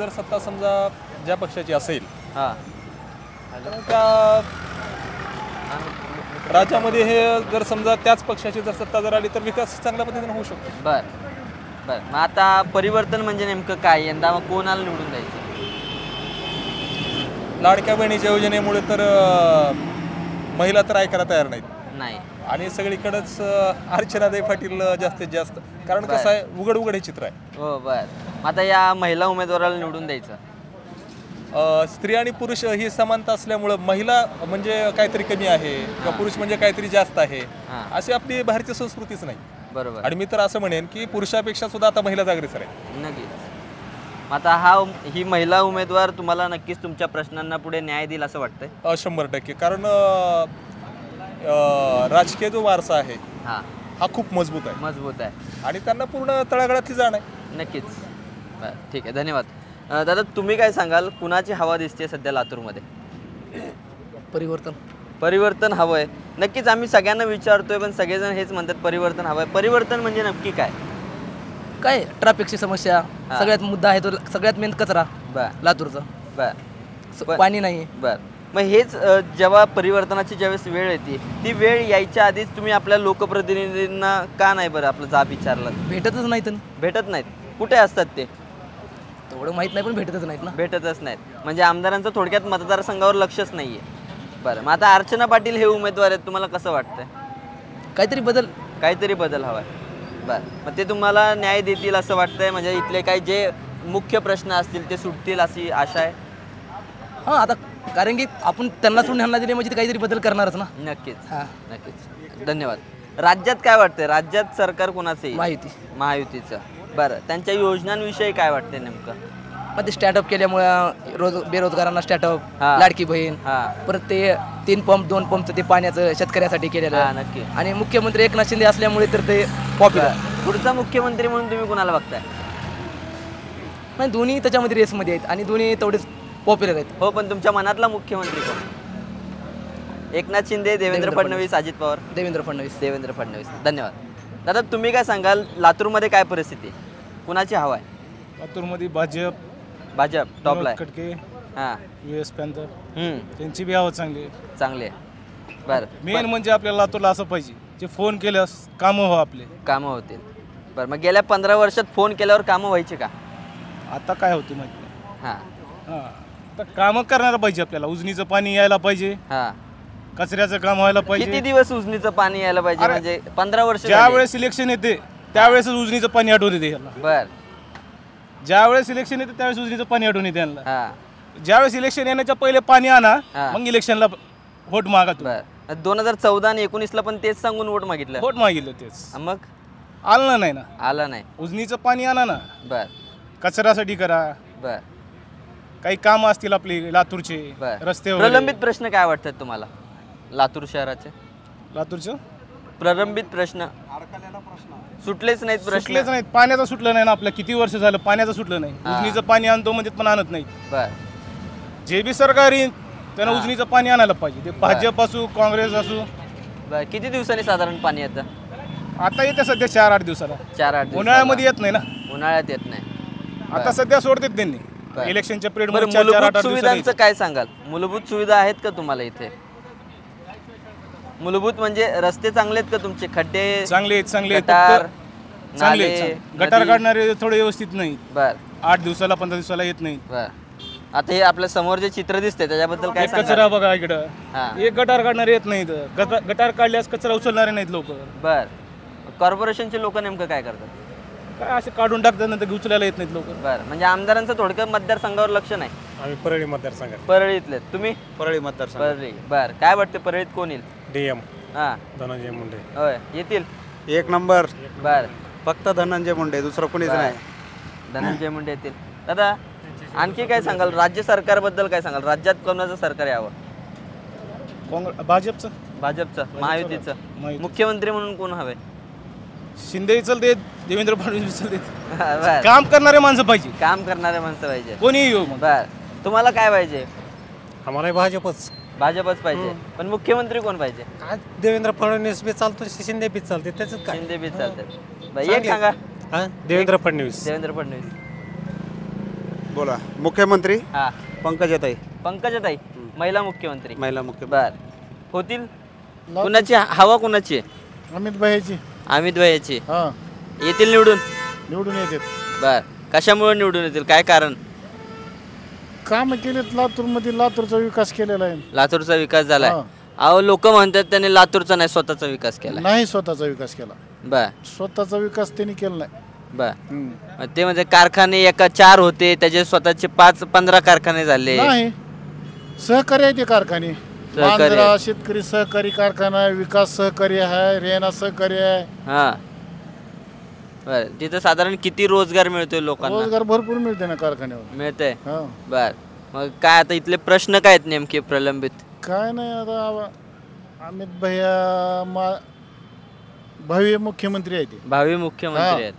सत्ता समजा ज्या पक्षाची असेल त्या राज्यामध्ये हे जर समजा त्याच पक्षाची जर सत्ता जर आली तर विकास चांगल्या पद्धतीने होऊ शकतो. बरं मग आता परिवर्तन म्हणजे नेमकं काय? यंदा मग कोणाला निवडून द्यायचं? लाडक्या बहिणीच्या योजनेमुळे तर महिला तर ऐकायला तयार नाही आणि सगळीकडेच अर्चनाताई पाटील जास्तीत जास्त, कारण कसं आहे उघड हे चित्र आहे. हो बरं. आता या महिला उमेदवाराला निवडून द्यायचं? स्त्री आणि पुरुष ही समानता असल्यामुळं महिला म्हणजे काहीतरी कमी आहे किंवा पुरुष म्हणजे काहीतरी जास्त आहे अशी आपली भारतीय संस्कृतीच नाही. बरोबर. आणि मी तर असं म्हणेन की पुरुषापेक्षा सुद्धा आता महिला जागृत आहे. नक्कीच. आता ही महिला उमेदवार तुम्हाला नक्कीच तुमच्या प्रश्नांना पुढे न्याय देईल असं वाटतंय? 100%. कारण राजकीय जो वारसा आहे हा खूप मजबूत आहे आणि त्यांना पूर्ण तळागाळातली जाण आहे. नक्कीच. ठीक आहे, धन्यवाद. दादा तुम्ही काय सांगाल, कुणाची हवा दिसते सध्या लातूरमध्ये? परिवर्तन हवं आहे. नक्कीच आम्ही सगळ्यांना विचारतोय पण सगळेजण हेच म्हणतात परिवर्तन हवं आहे. परिवर्तन म्हणजे नक्की काय? काय ट्रॅफिकची समस्या सगळ्यात मुद्दा आहे तो, सगळ्यात मेन कचरा लातूरचा. पाणी नाही. मग हेच जेव्हा परिवर्तनाची ज्यावेळेस वेळ येते ती वेळ यायच्या आधीच तुम्ही आपल्या लोकप्रतिनिधींना का नाही बरं आपला जाब विचारला? भेटत नाहीत. कुठे असतात ते? तेवढं माहित नाही पण भेटतच नाहीत. म्हणजे आमदारांचं थोडक्यात मतदारसंघावर लक्षच नाहीये. बरं मग आता अर्चना पाटील हे उमेदवार आहेत, तुम्हाला कसं वाटतंय? काहीतरी बदल हवाय. बरं मग ते तुम्हाला न्याय देतील असं वाटतंय? म्हणजे इथले काही जे मुख्य प्रश्न असतील ते सुटतील अशी आशा आहे? हां आता कारण की आपण त्यांना सोडून ह्यांना दिले म्हणजे ते काहीतरी बदल करणारच ना. नक्कीच हां नक्कीच. धन्यवाद. राज्यात काय वाटतंय? राज्यात सरकार कोणाचं येईल? महायुतीचं. बरं, त्यांच्या योजनांविषयी काय वाटतंय नेमकं? मग ते स्टार्टअप केल्यामुळे बेरोजगारांना स्टार्टअप, लाडकी बहीण, परत ते 3 पंप 2 पंपचं ते पाण्याचं शेतकऱ्यासाठी केलेलं नक्की. आणि मुख्यमंत्री एकनाथ शिंदे असल्यामुळे तर ते पॉप्युलर. पुढचा मुख्यमंत्री म्हणून तुम्ही कोणाला बघताय? नाही दोन्ही त्याच्यामध्ये रेसमध्ये आहेत आणि दोन्ही तेवढेच पॉप्युलर आहेत. हो, पण तुमच्या मनातला मुख्यमंत्री कोण? एकनाथ शिंदे, देवेंद्र फडणवीस, अजित पवार? देवेंद्र फडणवीस. धन्यवाद. दादा तुम्ही काय सांगाल, लातूरमध्ये काय परिस्थिती आहे? कुणाची हवा आहे? लातूरमध्ये भाजप टॉपला आहे. कटके, हां, US पॅन्थर, त्यांची बी हवा चांगली आहे. बरं, मेन म्हणजे आपल्याला लातूरला असं पाहिजे जे फोन केल्यास कामं हो, आपले कामं होतील. बरं, मग गेल्या 15 वर्षात फोन केल्यावर कामं व्हायची का? आता काय होते माहिती नाही. हां आता कामं करणारं पाहिजे आपल्याला. उजनीचं पाणी यायला पाहिजे, कचऱ्याचं काम व्हायला पाहिजे. किती दिवस उजनीचं पाणी यायला पाहिजे? म्हणजे 15 वर्ष. ज्या वेळेस इलेक्शन येते त्यावेळेस उजनीचं पाणी आठवून येते यांना. बर, ज्या वेळेस इलेक्शन येते त्यावेळेस उजनीचं पाणी आठवून येते यांना. ज्यावेळेस इलेक्शन येण्याच्या पहिले पाणी आणा, मग इलेक्शनला वोट मागा. 2014 आणि 19ला पण तेच सांगून वोट मागितलं. वोट मागितलं तेच, मग आलं नाही ना. आलं नाही. उजनीचं पाणी आणा ना. बर, कचऱ्यासाठी करा. बर, काही काम असतील आपले लातूरचे रस्ते. प्रलंबित प्रश्न काय वाटतात तुम्हाला लातूर शहराचे? लातूरचं प्रलंबित प्रश्न सुटलेच नाहीत. सुटलेच नाहीत. पाण्याचं सुटलं नाही ना. आपल्या किती वर्ष झालं पाण्याचं सुटलं नाही. उजनीचं पाणी आणतो म्हणजे पण आणत नाही. बर, जे बी सरकार येईल त्यांना उजनीचं पाणी आणायला पाहिजे. ते भाजप असू, काँग्रेस असू. बर, किती दिवसांनी साधारण पाणी येतं? आता येते सध्या 4-8 दिवसाला. 4-8 उन्हाळ्यामध्ये येत नाही ना. उन्हाळ्यात येत नाही. आता सध्या सोडतात त्यांनी इलेक्शनच्या पिरियड मध्ये. मूलभूत सुविधांचं काय सांगाल? मूलभूत सुविधा आहेत का तुम्हाला इथे? मूलभूत म्हणजे रस्ते चांगले आहेत का तुमचे? खड्डे चांगले आहेत. चांगले. गटार काढणारे थोडे व्यवस्थित नाही. बर, 8 दिवसाला 15 दिवसाला येत नाही. बर, आता हे आपल्या समोर जे चित्र दिसते त्याच्याबद्दल काय सांगाल? कचरा बघा इकडं. एक गटार काढणारे येत नाहीत. गटार काढल्यास कचरा उचलणारे नाहीत लोक. बर, कॉर्पोरेशनचे लोक नेमकं काय करतात? काय असे काढून टाकतात ना, तर उचलायला येत नाहीत लोक. बरं, म्हणजे आमदारांचं थोडक्यात मतदारसंघावर लक्ष नाही. आम्ही परळी मतदारसंघात. परळीतले तुम्ही? परळी मतदारसंघ. परळी. बर, काय वाटतं परळीत कोण येईल? DM. हां, धनंजय मुंडे. होय, येतील. 1 नंबर. बर, फक्त धनंजय मुंडे, दुसरं कोणीच नाही. धनंजय मुंडे येतील. दादा आणखी काय सांगाल? राज्य सरकारबद्दल काय सांगाल? राज्यात कोणाचं सरकार यावं? भाजपचं. महायुतीचं. मुख्यमंत्री म्हणून कोण हवे? शिंदे चलते, देवेंद्र फडणवीस चलते. काम करणारे माणसं पाहिजे. काम करणारे माणसं पाहिजे. कोणी येऊ. बर, तुम्हाला काय पाहिजे? आम्हाला भाजपच पाहिजे. पण मुख्यमंत्री कोण पाहिजे? देवेंद्र फडणवीस बी चालतो, शिंदे बी चालते. त्याच काय? शिंदे बी चालतात. एक सांगा. देवेंद्र फडणवीस. बोला. मुख्यमंत्री पंकजाताई. महिला मुख्यमंत्री. बर, होतील. कुणाची हवा? कुणाची आहे? अमित भाईची. येतील निवडून येतात. बर, कशामुळे निवडून येतील? काय कारण? काम केलेत लातूरमध्ये. लातूरचा विकास केलेला आहे. लातूरचा विकास झालाय. अहो, लोक म्हणतात त्यांनी लातूरचा नाही स्वतःचा विकास केला. नाही स्वतःचा विकास केला. बर, स्वतःचा विकास त्यांनी केला नाही. बर, ते म्हणजे कारखाने 4 होते, त्याचे स्वतःचे 5-15 कारखाने झाले. नाही, सहकारी आहे ते कारखाने. मांजरा शेतकरी सहकारी कारखाना आहे, विकास सहकारी आहे, रेना सहकारी आहे. हा, बर, तिथं साधारण किती रोजगार मिळतोय लोकांना? रोजगार भरपूर मिळते ना कारखान्यावर. मिळतंय. बर, मग काय आता इथले प्रश्न काय आहेत नेमके प्रलंबित? काय नाही, आता अमित भैया भावी मुख्यमंत्री आहेत. भावी मुख्यमंत्री आहेत.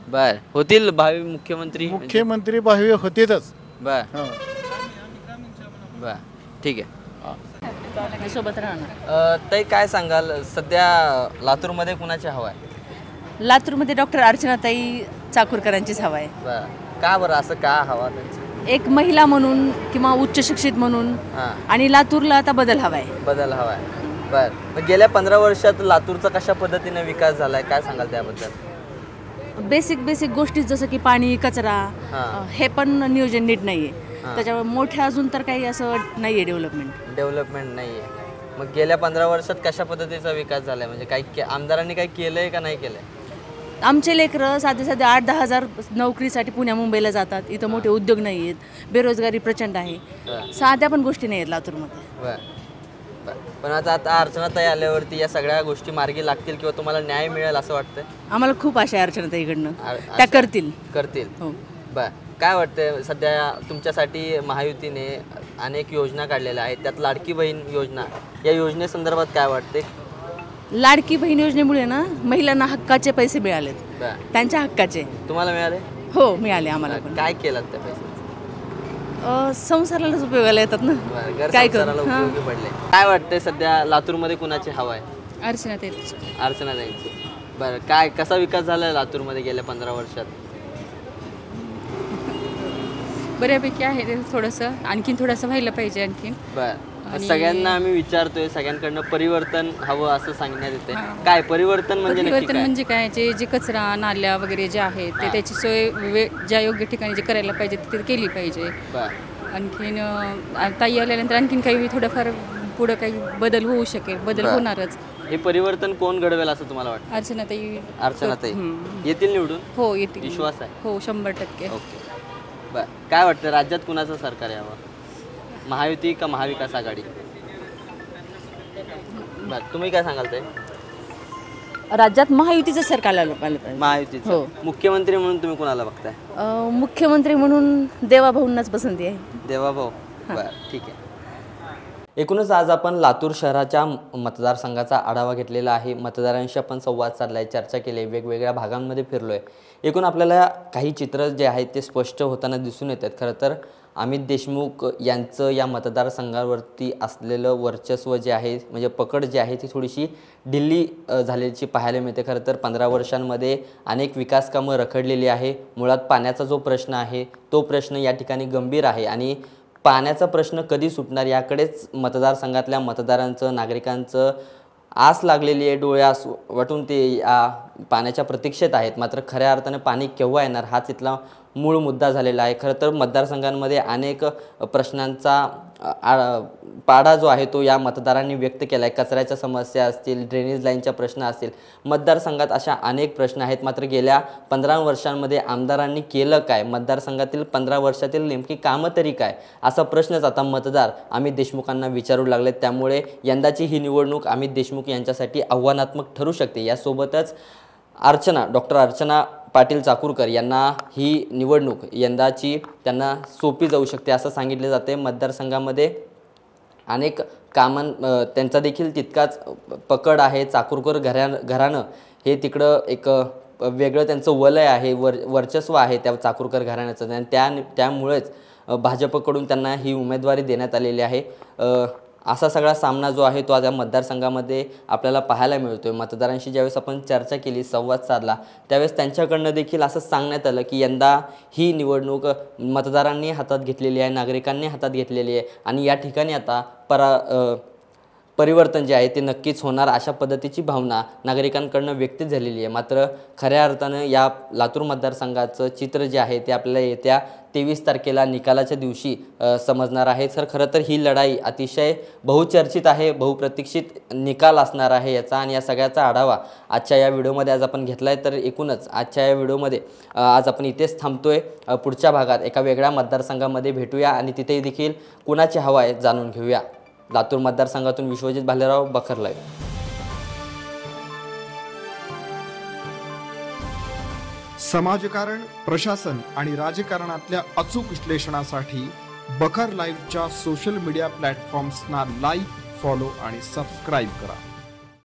बर, होतील भावी मुख्यमंत्री भावी होतेच. बर, बर, ठीक आहे. सोबत राहणार. ताई काय सांगाल, सध्या लातूरमध्ये कुणाची हवा आहे? लातूरमध्ये डॉक्टर अर्चनाताई चाकूरकरांचीच हवा आहे. का बरं, असं का हवा त्यांची? एक महिला म्हणून किंवा उच्च शिक्षित म्हणून. आणि लातूरला आता बदल हवाय. बर, मग गेल्या 15 वर्षात लातूरचा कशा पद्धतीने विकास झालाय, काय सांगाल त्याबद्दल? बेसिक गोष्टी जसं की पाणी, कचरा, हे पण नियोजन नीट नाहीये. त्याच्यामुळे मोठ्या अजून तर काही असं नाहीये डेव्हलपमेंट नाहीये. मग गेल्या 15 वर्षात कशा पद्धतीचा विकास झालाय? म्हणजे काही आमदारांनी काही केलंय का नाही केलंय? आमचे लेकरं साधे 8-10 हजार नोकरीसाठी पुण्या मुंबईला जातात. इथं मोठे उद्योग नाही आहेत, बेरोजगारी प्रचंड आहे, साध्या पण गोष्टी नाही आहेत लातूरमध्ये. पण आता अर्चनाताई आल्यावरती या सगळ्या गोष्टी मार्गी लागतील किंवा तुम्हाला न्याय मिळेल असं वाटतंय? आम्हाला खूप आशा आहे अर्चनाताईकडनं, त्या करतील. हो. बर, काय वाटतंय सध्या तुमच्यासाठी महायुतीने अनेक योजना काढलेल्या आहेत, त्यात लाडकी बहीण योजना, या योजनेसंदर्भात काय वाटते? लाडकी बहीण योजनेमुळे ना महिलांना हक्काचे पैसे मिळालेत, त्यांच्या हक्काचे. तुम्हाला मिळाले? हो, मिळाले आम्हाला. काय केलं त्या पैसे? संसारालाच उपयोगाला येतात ना, काय उपयोगी पडले. काय वाटतंय सध्या लातूरमध्ये कुणाची हवा आहे? अर्चनाताईंची. बरं, काय कसा विकास झाला लातूरमध्ये गेल्या 15 वर्षात? बऱ्यापैकी आहे, थोडंसं आणखीन थोडंसं व्हायला पाहिजे आणखीन. बरं, सगळ्यांना आम्ही विचारतोय, सगळ्यांकडनं परिवर्तन हवं असं सांगण्यात येते. काय परिवर्तन म्हणजे? परिवर्तन म्हणजे काय, जे कचरा नाल्या वगैरे जे आहेत ते त्याची सोय ज्या योग्य ठिकाणी जे करायला पाहिजे ते केली पाहिजे. आणखीन ताई आल्यानंतर आणखीन काही थोडंफार पुढं काही बदल होऊ शकेल, बदल होणारच. हे परिवर्तन कोण घडवेल असं तुम्हाला वाटतं? अर्चनाताई येतील निवडून? हो, येतील. विश्वास आहे? हो, 100%. ओके. बरं, काय वाटतं राज्यात कुणाचं सरकार यावं, महायुती का महाविकास आघाडी? बरं, तुम्ही काय सांगाल? ते राज्यात महायुतीचं सरकार आलं पाहिजे. महायुतीचं. हो. मुख्यमंत्री म्हणून तुम्ही कुणाला बघताय? मुख्यमंत्री म्हणून देवाभाऊंनाच पसंती आहे. देवाभाऊ. बरं, ठीक आहे. एकूणच आज आपण लातूर शहराच्या मतदारसंघाचा आढावा घेतलेला आहे. मतदारांशी आपण संवाद साधलाय, चर्चा केली, वेगवेगळ्या भागांमध्ये फिरलोय. एकूण आपल्याला काही चित्र जे आहेत ते स्पष्ट होताना दिसून येतात. खरं तर अमित देशमुख यांचं या मतदारसंघावरती असलेलं वर्चस्व जे आहे, म्हणजे पकड जी आहे ती थोडीशी ढिल्ली झालेली पाहायला मिळते. खरं तर 15 वर्षांमध्ये अनेक विकास कामं रखडलेली आहे. मुळात पाण्याचा जो प्रश्न आहे तो प्रश्न या ठिकाणी गंभीर आहे आणि पाण्याचा प्रश्न कधी सुटणार याकडेच मतदारसंघातल्या मतदारांचं, नागरिकांचं आस लागलेली आहे. डोळ्यास वाटून ते पाण्याच्या प्रतीक्षेत आहेत. मात्र खऱ्या अर्थाने पाणी केव्हा येणार हाच इथला मूळ मुद्दा झालेला आहे. खरं तर मतदारसंघांमध्ये अनेक प्रश्नांचा पाडा जो आहे तो या मतदारांनी व्यक्त केला आहे. कचऱ्याच्या समस्या असतील, ड्रेनेज लाईनच्या प्रश्न असतील, मतदारसंघात अशा अनेक प्रश्न आहेत. मात्र गेल्या 15 वर्षांमध्ये आमदारांनी केलं काय, मतदारसंघातील 15 वर्षातील नेमकी कामं तरी काय, असा प्रश्नच आता मतदार अमित देशमुखांना विचारू लागले. त्यामुळे यंदाची ही निवडणूक अमित देशमुख यांच्यासाठी आव्हानात्मक ठरू शकते. यासोबतच डॉक्टर अर्चना पाटील चाकूरकर यांना ही निवडणूक यंदाची त्यांना सोपी जाऊ शकते असं सांगितले जाते. मतदारसंघामध्ये अनेक त्यांचा देखील तितकाच पकड आहे. चाकूरकर घराणं हे तिकडं एक वेगळं त्यांचं वलय आहे, वर्चस्व आहे त्या चाकूरकर घराण्याचं, आणि त्यामुळेच भाजपकडून त्यांना ही उमेदवारी देण्यात आलेली आहे. असा सगळा सामना जो आहे तो आज या मतदारसंघामध्ये आपल्याला पाहायला मिळतोय. मतदारांशी ज्यावेळेस आपण चर्चा केली, संवाद साधला, त्यावेळेस त्यांच्याकडनं देखील असं सांगण्यात आलं की यंदा ही निवडणूक मतदारांनी हातात घेतलेली आहे, नागरिकांनी हातात घेतलेली आहे आणि या ठिकाणी आता परिवर्तन जे आहे ते नक्कीच होणार अशा पद्धतीची भावना नागरिकांकडनं व्यक्त झालेली आहे. मात्र खऱ्या अर्थानं या लातूर मतदारसंघाचं चित्र जे आहे ते आपल्याला येत्या 23 तारखेला निकालाच्या दिवशी समजणार आहे. तर खरं तर ही लढाई अतिशय बहुचर्चित आहे, बहुप्रतीक्षित निकाल असणार आहे याचा, आणि या सगळ्याचा आढावा आजच्या या व्हिडिओमध्ये आज आपण घेतला आहे. तर एकूणच आजच्या या व्हिडिओमध्ये आज आपण इथेच थांबतोय. पुढच्या भागात एका वेगळ्या मतदारसंघामध्ये भेटूया आणि तिथे देखील कुणाची हवा आहे जाणून घेऊया. लातूर मतदारसंघातून विश्वजित भालेराव, बखर लाईव्ह. समाजकारण, प्रशासन आणि राजकारणातल्या अचूक विश्लेषणासाठी बखर लाईव्हच्या सोशल मीडिया प्लॅटफॉर्म्सना लाईक, फॉलो आणि सबस्क्राईब करा.